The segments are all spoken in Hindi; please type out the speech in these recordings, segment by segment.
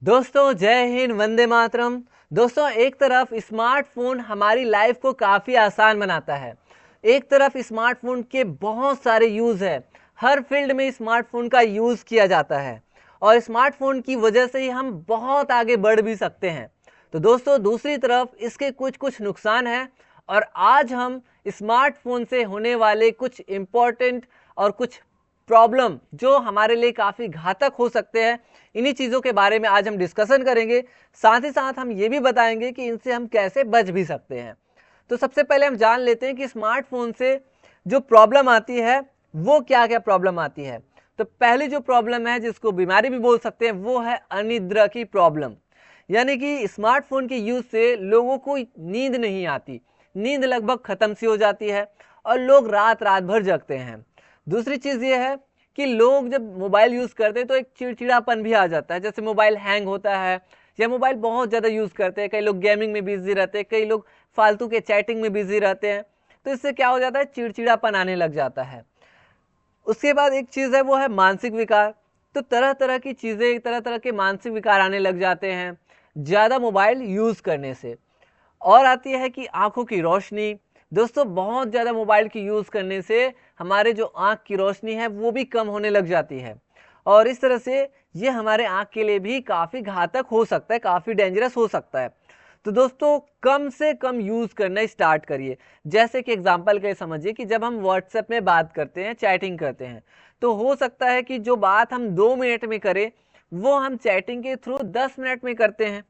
दोस्तों जय हिंद, वंदे मातरम। दोस्तों एक तरफ स्मार्टफोन हमारी लाइफ को काफ़ी आसान बनाता है, एक तरफ स्मार्टफोन के बहुत सारे यूज़ है। हर फील्ड में स्मार्टफोन का यूज़ किया जाता है और स्मार्टफोन की वजह से ही हम बहुत आगे बढ़ भी सकते हैं। तो दोस्तों दूसरी तरफ इसके कुछ कुछ नुकसान हैं और आज हम स्मार्टफोन से होने वाले कुछ इम्पोर्टेंट और कुछ प्रॉब्लम जो हमारे लिए काफ़ी घातक हो सकते हैं, इन्हीं चीज़ों के बारे में आज हम डिस्कशन करेंगे। साथ ही साथ हम ये भी बताएंगे कि इनसे हम कैसे बच भी सकते हैं। तो सबसे पहले हम जान लेते हैं कि स्मार्टफोन से जो प्रॉब्लम आती है वो क्या क्या प्रॉब्लम आती है। तो पहली जो प्रॉब्लम है, जिसको बीमारी भी बोल सकते हैं, वो है अनिद्रा की प्रॉब्लम। यानी कि स्मार्टफोन के यूज़ से लोगों को नींद नहीं आती, नींद लगभग ख़त्म सी हो जाती है और लोग रात रात भर जगते हैं। दूसरी चीज़ ये है कि लोग जब मोबाइल यूज़ करते हैं तो एक चिड़चिड़ापन भी आ जाता है, जैसे मोबाइल हैंग होता है या मोबाइल बहुत ज़्यादा यूज़ करते हैं। कई लोग गेमिंग में बिजी रहते हैं, कई लोग फालतू के चैटिंग में बिजी रहते हैं, तो इससे क्या हो जाता है, चिड़चिड़ापन आने लग जाता है। उसके बाद एक चीज़ है वो है मानसिक विकार। तो तरह तरह की चीज़ें, तरह तरह के मानसिक विकार आने लग जाते हैं ज़्यादा मोबाइल यूज़ करने से। और आती है कि आंखों की रोशनी। दोस्तों बहुत ज़्यादा मोबाइल की यूज़ करने से हमारे जो आंख की रोशनी है वो भी कम होने लग जाती है और इस तरह से ये हमारे आंख के लिए भी काफ़ी घातक हो सकता है, काफ़ी डेंजरस हो सकता है। तो दोस्तों कम से कम यूज़ करना स्टार्ट करिए। जैसे कि एग्जांपल के समझिए कि जब हम व्हाट्सएप में बात करते हैं, चैटिंग करते हैं, तो हो सकता है कि जो बात हम 2 मिनट में करें वो हम चैटिंग के थ्रू 10 मिनट में करते हैं।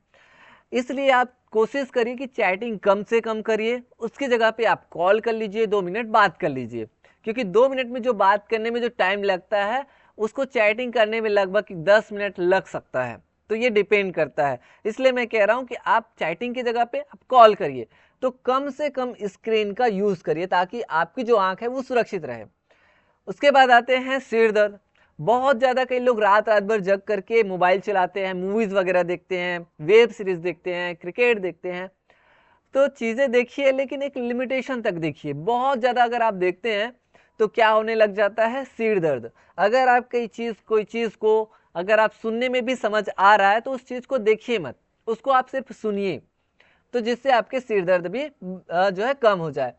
इसलिए आप कोशिश करिए कि चैटिंग कम से कम करिए, उसकी जगह पे आप कॉल कर लीजिए, 2 मिनट बात कर लीजिए, क्योंकि 2 मिनट में जो बात करने में जो टाइम लगता है उसको चैटिंग करने में लगभग 10 मिनट लग सकता है। तो ये डिपेंड करता है, इसलिए मैं कह रहा हूँ कि आप चैटिंग की जगह पे आप कॉल करिए। तो कम से कम स्क्रीन का यूज़ करिए ताकि आपकी जो आँख है वो सुरक्षित रहे। उसके बाद आते हैं सिर दर्द। बहुत ज़्यादा कई लोग रात रात भर जग करके मोबाइल चलाते हैं, मूवीज़ वगैरह देखते हैं, वेब सीरीज़ देखते हैं, क्रिकेट देखते हैं। तो चीज़ें देखिए लेकिन एक लिमिटेशन तक देखिए। बहुत ज़्यादा अगर आप देखते हैं तो क्या होने लग जाता है, सिर दर्द। अगर आप कोई चीज़ को अगर आप सुनने में भी समझ आ रहा है तो उस चीज़ को देखिए मत, उसको आप सिर्फ सुनिए, तो जिससे आपके सिर दर्द भी जो है कम हो जाए।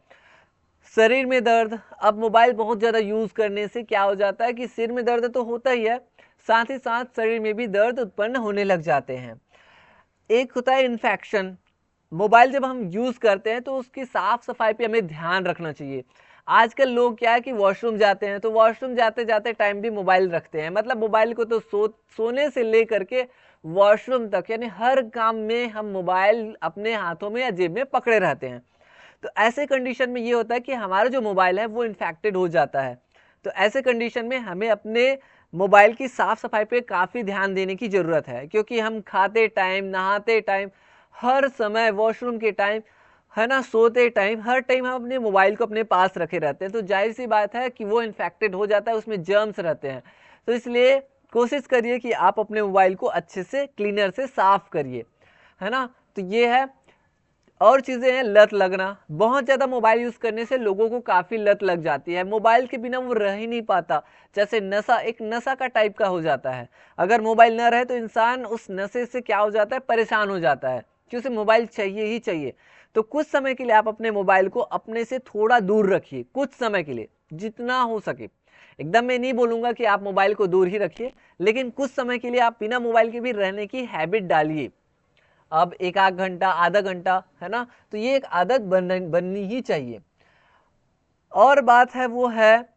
शरीर में दर्द। अब मोबाइल बहुत ज़्यादा यूज़ करने से क्या हो जाता है कि सिर में दर्द तो होता ही है, साथ ही साथ शरीर में भी दर्द उत्पन्न होने लग जाते हैं। एक होता है इन्फेक्शन। मोबाइल जब हम यूज़ करते हैं तो उसकी साफ़ सफाई पे हमें ध्यान रखना चाहिए। आजकल लोग क्या है कि वॉशरूम जाते हैं तो वॉशरूम जाते जाते टाइम भी मोबाइल रखते हैं। मतलब मोबाइल को तो सोने से ले करके वॉशरूम तक, यानी हर काम में हम मोबाइल अपने हाथों में या जेब में पकड़े रहते हैं। तो ऐसे कंडीशन में ये होता है कि हमारा जो मोबाइल है वो इन्फेक्टेड हो जाता है। तो ऐसे कंडीशन में हमें अपने मोबाइल की साफ़ सफाई पे काफ़ी ध्यान देने की ज़रूरत है, क्योंकि हम खाते टाइम, नहाते टाइम, हर समय, वॉशरूम के टाइम, है ना, सोते टाइम, हर टाइम हम अपने मोबाइल को अपने पास रखे रहते हैं। तो जाहिर सी बात है कि वो इन्फेक्टेड हो जाता है, उसमें जर्म्स रहते हैं। तो इसलिए कोशिश करिए कि आप अपने मोबाइल को अच्छे से क्लीनर से साफ़ करिए, है ना। तो ये है। और चीज़ें हैं, लत लगना। बहुत ज़्यादा मोबाइल यूज़ करने से लोगों को काफ़ी लत लग जाती है, मोबाइल के बिना वो रह ही नहीं पाता। जैसे नशा, एक नशा का टाइप का हो जाता है। अगर मोबाइल ना रहे तो इंसान उस नशे से क्या हो जाता है, परेशान हो जाता है कि उसे मोबाइल चाहिए ही चाहिए। तो कुछ समय के लिए आप अपने मोबाइल को अपने से थोड़ा दूर रखिए, कुछ समय के लिए जितना हो सके। एकदम मैं नहीं बोलूँगा कि आप मोबाइल को दूर ही रखिए, लेकिन कुछ समय के लिए आप बिना मोबाइल के भी रहने की हैबिट डालिए। अब एक आध घंटा, आधा घंटा, है ना, तो ये एक आदत बननी ही चाहिए। और बात है वो है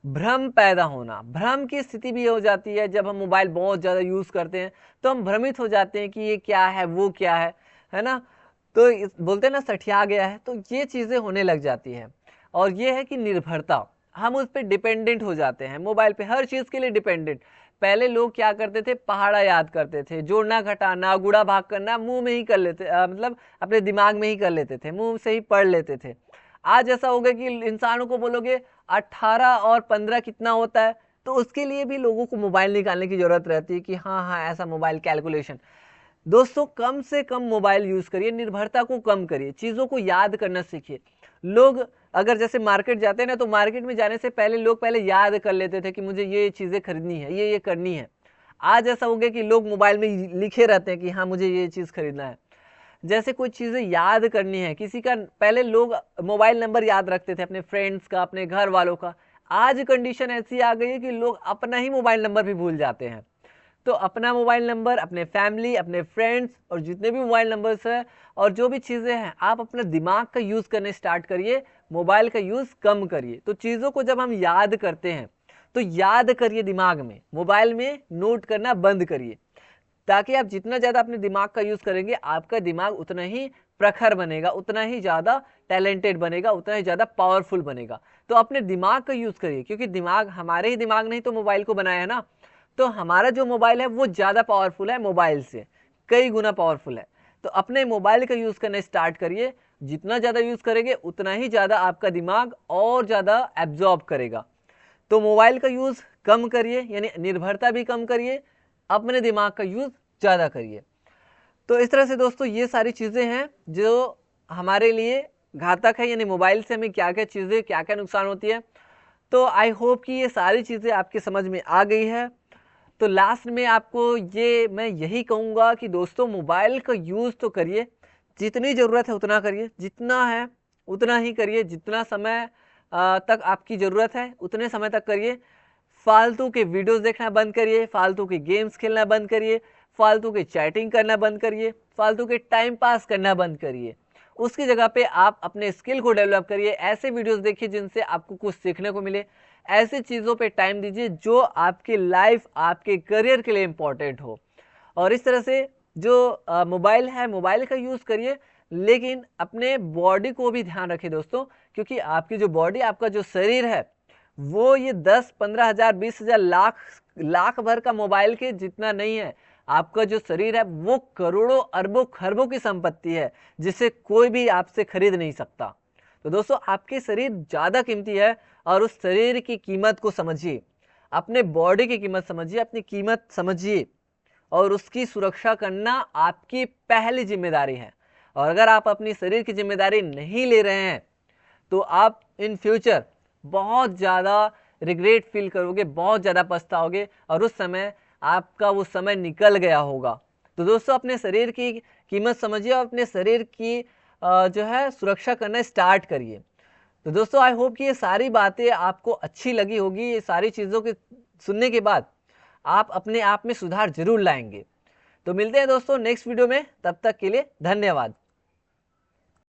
भ्रम पैदा होना। भ्रम की स्थिति भी हो जाती है जब हम मोबाइल बहुत ज़्यादा यूज़ करते हैं, तो हम भ्रमित हो जाते हैं कि ये क्या है, वो क्या है ना। तो बोलते हैं ना, सठिया गया है। तो ये चीज़ें होने लग जाती हैं। और ये है कि निर्भरता, हम उस पर डिपेंडेंट हो जाते हैं, मोबाइल पे हर चीज़ के लिए डिपेंडेंट। पहले लोग क्या करते थे, पहाड़ा याद करते थे, जोड़ना घटाना, गुणा भाग करना मुंह में ही कर लेते, मतलब अपने दिमाग में ही कर लेते थे, मुंह से ही पढ़ लेते थे। आज ऐसा हो गया कि इंसानों को बोलोगे 18 और 15 कितना होता है, तो उसके लिए भी लोगों को मोबाइल निकालने की जरूरत रहती है कि हाँ हाँ ऐसा मोबाइल कैलकुलेशन। दोस्तों कम से कम मोबाइल यूज़ करिए, निर्भरता को कम करिए, चीज़ों को याद करना सीखिए। लोग अगर जैसे मार्केट जाते हैं ना, तो मार्केट में जाने से पहले लोग पहले याद कर लेते थे कि मुझे ये चीज़ें खरीदनी है, ये करनी है। आज ऐसा हो गया कि लोग मोबाइल में लिखे रहते हैं कि हाँ मुझे ये चीज़ खरीदना है। जैसे कोई चीज़ें याद करनी है किसी का, पहले लोग मोबाइल नंबर याद रखते थे अपने फ्रेंड्स का, अपने घर वालों का। आज कंडीशन ऐसी आ गई है कि लोग अपना ही मोबाइल नंबर भी भूल जाते हैं। तो अपना मोबाइल नंबर, अपने फैमिली, अपने फ्रेंड्स और जितने भी मोबाइल नंबर्स हैं और जो भी चीज़ें हैं, आप अपना दिमाग का यूज़ करने स्टार्ट करिए, मोबाइल का यूज़ कम करिए। तो चीज़ों को जब हम याद करते हैं तो याद करिए दिमाग में, मोबाइल में नोट करना बंद करिए, ताकि आप जितना ज़्यादा अपने दिमाग का यूज़ करेंगे आपका दिमाग उतना ही प्रखर बनेगा, उतना ही ज़्यादा टैलेंटेड बनेगा, उतना ही ज़्यादा पावरफुल बनेगा। तो अपने दिमाग का यूज़ करिए, क्योंकि दिमाग, हमारे ही दिमाग ने ही तो मोबाइल को बनाया है ना। तो हमारा जो मोबाइल है वो ज़्यादा पावरफुल है, मोबाइल से कई गुना पावरफुल है। तो अपने मोबाइल का यूज़ करना स्टार्ट करिए, जितना ज़्यादा यूज़ करेंगे उतना ही ज़्यादा आपका दिमाग और ज़्यादा एब्जॉर्ब करेगा। तो मोबाइल का यूज़ कम करिए, यानी निर्भरता भी कम करिए, अपने दिमाग का यूज़ ज़्यादा करिए। तो इस तरह से दोस्तों ये सारी चीज़ें हैं जो हमारे लिए घातक है, यानी मोबाइल से हमें क्या क्या चीज़ें, क्या क्या नुकसान होती है। तो आई होप कि ये सारी चीज़ें आपकी समझ में आ गई है। तो लास्ट में आपको ये मैं यही कहूँगा कि दोस्तों मोबाइल का यूज़ तो करिए, जितनी ज़रूरत है उतना करिए, जितना है उतना ही करिए, जितना समय तक आपकी ज़रूरत है उतने समय तक करिए। फालतू के वीडियोस देखना बंद करिए, फालतू के गेम्स खेलना बंद करिए, फालतू के चैटिंग करना बंद करिए, फालतू के टाइम पास करना बंद करिए। उसकी जगह पे आप अपने स्किल को डेवलप करिए, ऐसे वीडियोस देखिए जिनसे आपको कुछ सीखने को मिले, ऐसी चीज़ों पे टाइम दीजिए जो आपकी लाइफ, आपके करियर के लिए इम्पोर्टेंट हो। और इस तरह से जो मोबाइल है, मोबाइल का यूज़ करिए, लेकिन अपने बॉडी को भी ध्यान रखिए दोस्तों, क्योंकि आपकी जो बॉडी, आपका जो शरीर है वो ये 10-15 हज़ार, 20 हज़ार, लाख भर का मोबाइल के जितना नहीं है। आपका जो शरीर है वो करोड़ों, अरबों, खरबों की संपत्ति है, जिसे कोई भी आपसे खरीद नहीं सकता। तो दोस्तों आपके शरीर ज़्यादा कीमती है और उस शरीर की कीमत को समझिए, अपने बॉडी की कीमत समझिए, अपनी कीमत समझिए और उसकी सुरक्षा करना आपकी पहली जिम्मेदारी है। और अगर आप अपनी शरीर की जिम्मेदारी नहीं ले रहे हैं तो आप इन फ्यूचर बहुत ज़्यादा रिग्रेट फील करोगे, बहुत ज़्यादा पछताओगे और उस समय आपका वो समय निकल गया होगा। तो दोस्तों अपने शरीर की कीमत समझिए और अपने शरीर की जो है सुरक्षा करना स्टार्ट करिए। तो दोस्तों आई होप कि ये सारी बातें आपको अच्छी लगी होगी। ये सारी चीज़ों के सुनने के बाद आप अपने आप में सुधार जरूर लाएंगे। तो मिलते हैं दोस्तों नेक्स्ट वीडियो में, तब तक के लिए धन्यवाद।